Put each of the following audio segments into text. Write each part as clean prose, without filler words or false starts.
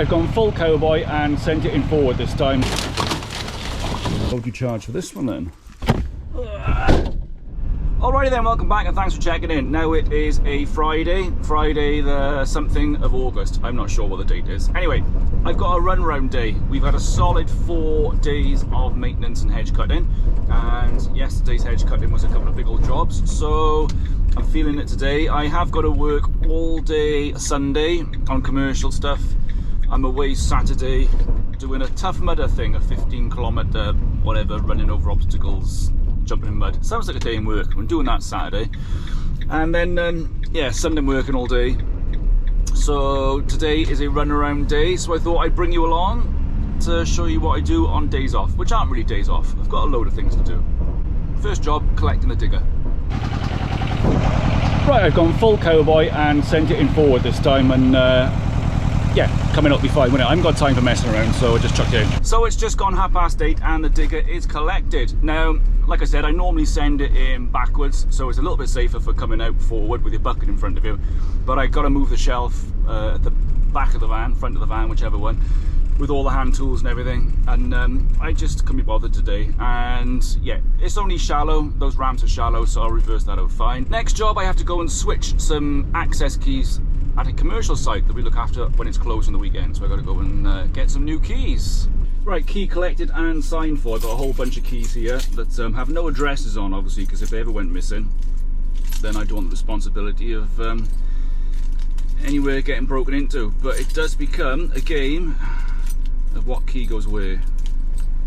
I've gone full cowboy and sent it in forward this time. What would you charge for this one then? Alrighty then, welcome back and thanks for checking in. Now it is a Friday the something of August. I'm not sure what the date is. Anyway, I've got a run round day. We've had a solid 4 days of maintenance and hedge cutting, and yesterday's hedge cutting was a couple of big old jobs, so I'm feeling it today. I have got to work all day Sunday on commercial stuff. I'm away Saturday doing a Tough Mudder thing, a 15-kilometre whatever, running over obstacles, jumping in mud. Sounds like a day in work. I'm doing that Saturday, and then yeah, Sunday I'm working all day. So today is a run around day, so I thought I'd bring you along to show you what I do on days off, which aren't really days off. I've got a load of things to do. First job, collecting the digger. Right, I've gone full cowboy and sent it in forward this time, and yeah, coming up will be fine, won't it? I haven't got time for messing around, so I just chucked it in. So it's just gone 8:30 and the digger is collected. Now, like I said, I normally send it in backwards, so it's a little bit safer for coming out forward with your bucket in front of you. But I got to move the shelf at the back of the van, front of the van, whichever one, with all the hand tools and everything. And I just couldn't be bothered today. And yeah, it's only shallow. Those ramps are shallow, so I'll reverse that out fine. Next job, I have to go and switch some access keys at a commercial site that we look after when it's closed on the weekend. So I got to go and get some new keys. Right, key collected and signed for. I've got a whole bunch of keys here that have no addresses on, obviously, because if they ever went missing, then I don't want the responsibility of anywhere getting broken into. But it does become a game of what key goes where.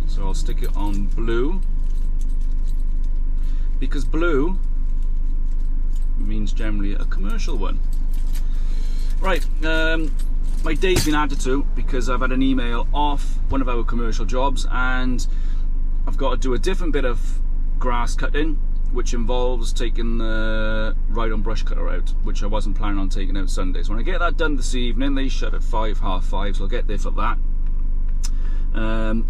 So I'll stick it on blue, because blue means generally a commercial one. Right, my day's been added to because I've had an email off one of our commercial jobs, and I've got to do a different bit of grass cutting, which involves taking the ride-on brush cutter out, which I wasn't planning on taking out Sunday. So when I get that done this evening, they shut at 5, 5:30, so I'll get there for that.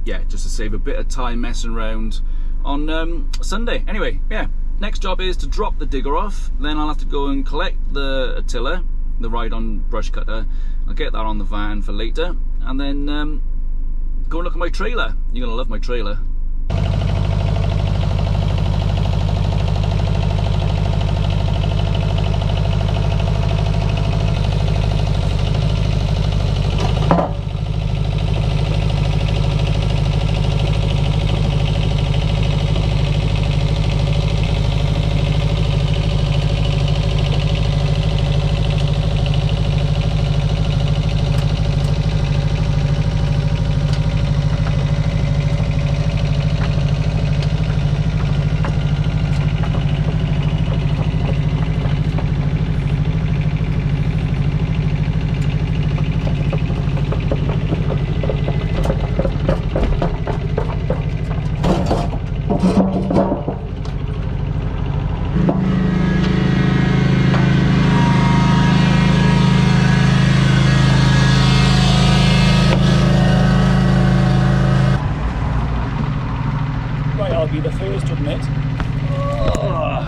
Yeah, just to save a bit of time messing around on Sunday. Anyway, yeah, next job is to drop the digger off, then I'll have to go and collect the tiller, the ride-on brush cutter. I'll get that on the van for later, and then go and look at my trailer. You're gonna love my trailer.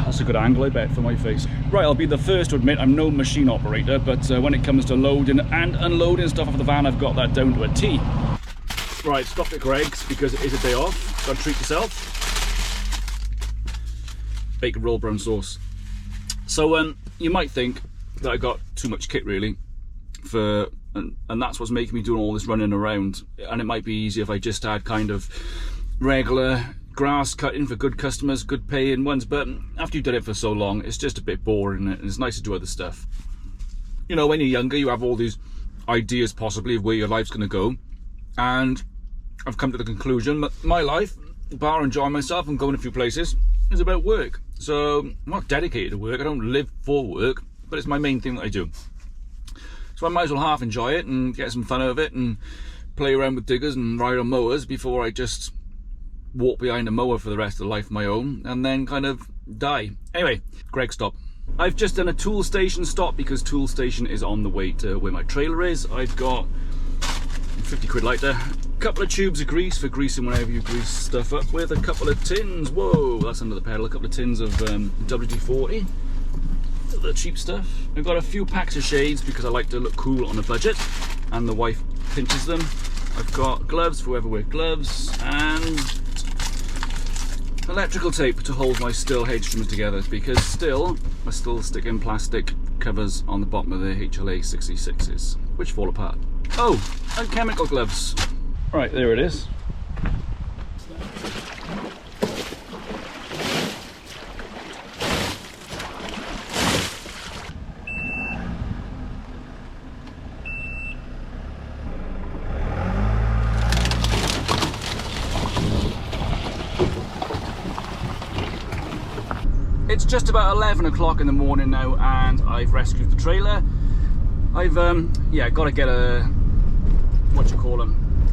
That's a good angle, I bet, for my face. Right, I'll be the first to admit I'm no machine operator, but when it comes to loading and unloading stuff off the van, I've got that down to a T. Right, stopped at Greg's because it is a day off. Gotta treat yourself. Bacon roll brown sauce. So you might think that I got too much kit really, and that's what's making me do all this running around. And it might be easier if I just had kind of regular grass cutting for good customers, good paying ones, but after you've done it for so long, it's just a bit boring, and it's nice to do other stuff. You know, when you're younger, you have all these ideas possibly of where your life's going to go, and I've come to the conclusion that my life, bar enjoying myself and going a few places, is about work. So I'm not dedicated to work, I don't live for work, but it's my main thing that I do. So I might as well half enjoy it and get some fun out of it and play around with diggers and ride on mowers before I just walk behind a mower for the rest of the life of my own and then kind of die. Anyway, Greg stop. I've just done a tool station stop because tool station is on the way to where my trailer is. I've got 50 quid lighter, a couple of tubes of grease for greasing whenever you grease stuff up with, a couple of tins, whoa, that's under the pedal, a couple of tins of WD-40, the cheap stuff. I've got a few packs of shades because I like to look cool on a budget, and the wife pinches them. I've got gloves for whoever wears gloves, and electrical tape to hold my still H-trimmers together, because I still stick in plastic covers on the bottom of the HLA 66s, which fall apart. Oh, and chemical gloves. Right, there it is. It's just about 11 o'clock in the morning now, and I've rescued the trailer. I've got to get a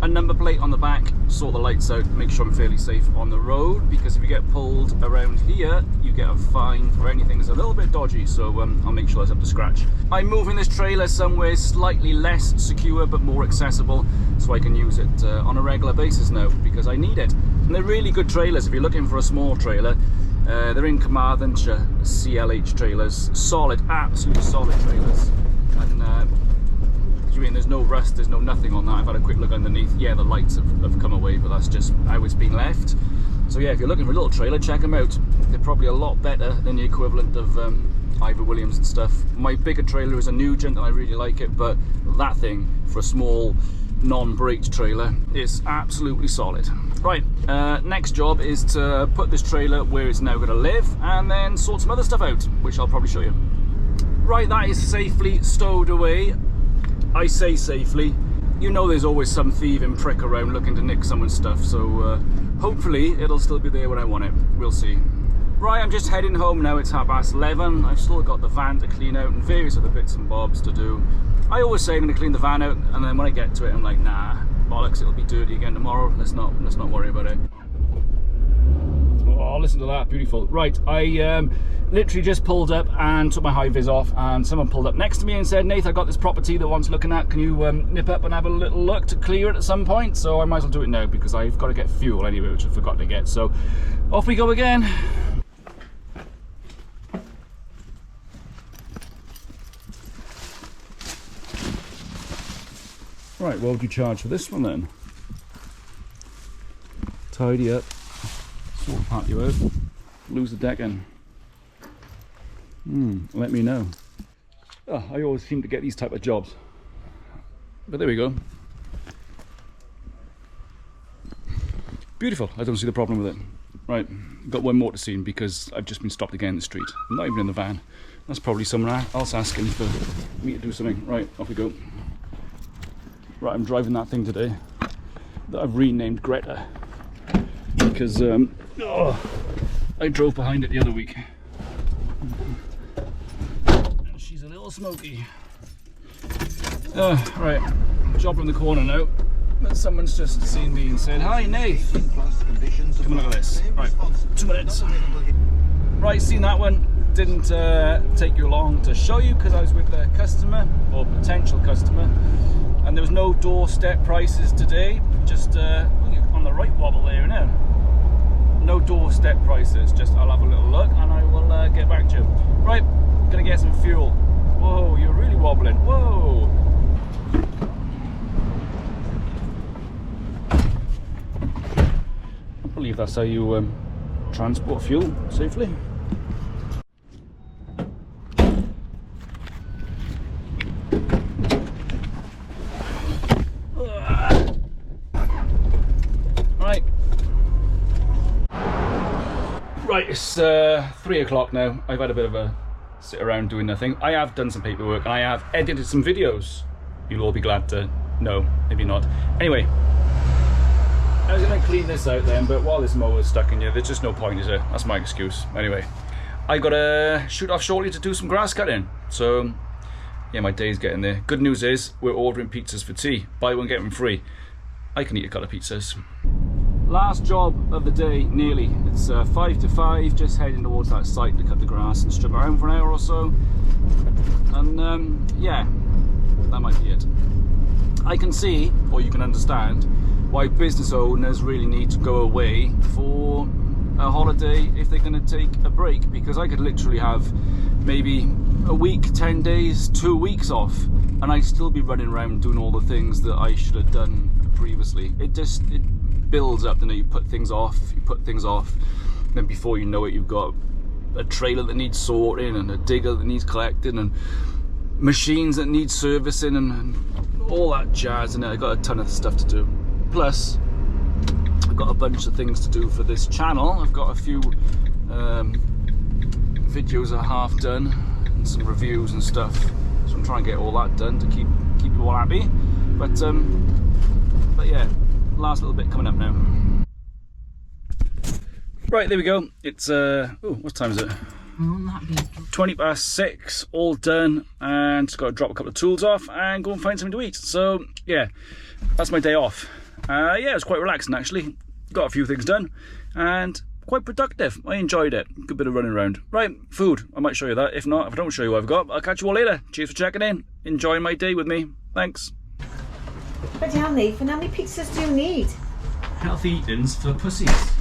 a number plate on the back, sort the lights out, make sure I'm fairly safe on the road, because if you get pulled around here you get a fine for anything that's a little bit dodgy, so I'll make sure that's up to scratch. I'm moving this trailer somewhere slightly less secure but more accessible, so I can use it on a regular basis now, because I need it. And they're really good trailers if you're looking for a small trailer. They're in Carmarthenshire CLH trailers, solid, absolutely solid trailers. And I mean, there's no rust, there's no nothing on that. I've had a quick look underneath. Yeah, the lights have come away, but that's just how it's been left. So yeah, if you're looking for a little trailer, check them out. They're probably a lot better than the equivalent of Ivor Williams and stuff. My bigger trailer is a Nugent and I really like it, but that thing for a small non-braked trailer is absolutely solid. Right, next job is to put this trailer where it's now going to live, and then sort some other stuff out, which I'll probably show you. Right, that is safely stowed away. I say safely, you know there's always some thieving prick around looking to nick someone's stuff, so hopefully it'll still be there when I want it. We'll see. Right, I'm just heading home now. It's 11:30. I've still got the van to clean out and various other bits and bobs to do. I always say I'm going to clean the van out, and then when I get to it I'm like, nah, bollocks, it'll be dirty again tomorrow. Let's not worry about it. Oh, listen to that, beautiful. Right, I literally just pulled up and took my high vis off, and someone pulled up next to me and said, Nath, I got this property that wants looking at, can you nip up and have a little look to clear it at some point? So I might as well do it now, because I've got to get fuel anyway, which I forgot to get. So off we go again. Right, what would you charge for this one then? Tidy up, sort of part you out, lose the decking. Let me know. Oh, I always seem to get these type of jobs. But there we go. Beautiful, I don't see the problem with it. Right, got one more to see, because I've just been stopped again in the street. I'm not even in the van. That's probably someone else asking for me to do something. Right, off we go. Right, I'm driving that thing today that I've renamed Greta, because I drove behind it the other week. And she's a little smoky. Right, job from the corner now. But someone's just seen me and said, hi Nath, come and look at this. Right, 2 minutes. Right, seen that one. Didn't take you long to show you, because I was with a customer, or potential customer, and there was no doorstep prices today. Just on the right wobble there now. No doorstep prices, just I'll have a little look and I will get back to you. Right, gonna get some fuel. Whoa, you're really wobbling. Whoa. I believe that's how you transport fuel safely. Right, it's 3 o'clock now. I've had a bit of a sit around doing nothing. I have done some paperwork and I have edited some videos. You'll all be glad to know, maybe not. Anyway, I was going to clean this out then, but while this mower's stuck in here, there's just no point, is there? That's my excuse. Anyway, I got to shoot off shortly to do some grass cutting. So, yeah, my day's getting there. Good news is, we're ordering pizzas for tea. Buy one, get them free. I can eat a couple of pizzas. Last job of the day, nearly. It's 5 to 5, just heading towards that site to cut the grass and strip around for an hour or so. And yeah, that might be it. I can see, or you can understand, why business owners really need to go away for a holiday if they're going to take a break, because I could literally have maybe a week, 10 days, 2 weeks off and I'd still be running around doing all the things that I should have done previously. It builds up, you put things off, then before you know it, you've got a trailer that needs sorting, and a digger that needs collecting, and machines that need servicing, and all that jazz, and I got a ton of stuff to do. Plus, I've got a bunch of things to do for this channel. I've got a few videos are half done, and some reviews and stuff, so I'm trying to get all that done to keep you all happy. But yeah, last little bit coming up now. Right, there we go. It's what time is it? 6:20, all done, and just got to drop a couple of tools off and go and find something to eat. So yeah, that's my day off. Yeah, it was quite relaxing actually. Got a few things done and quite productive. I enjoyed it. Good bit of running around. Right, food. I might show you that. If not, if I don't show you what I've got, I'll catch you all later. Cheers for checking in. Enjoying my day with me. Thanks. But hell, Nathan, how many pizzas do you need? Healthy eatings for pussies.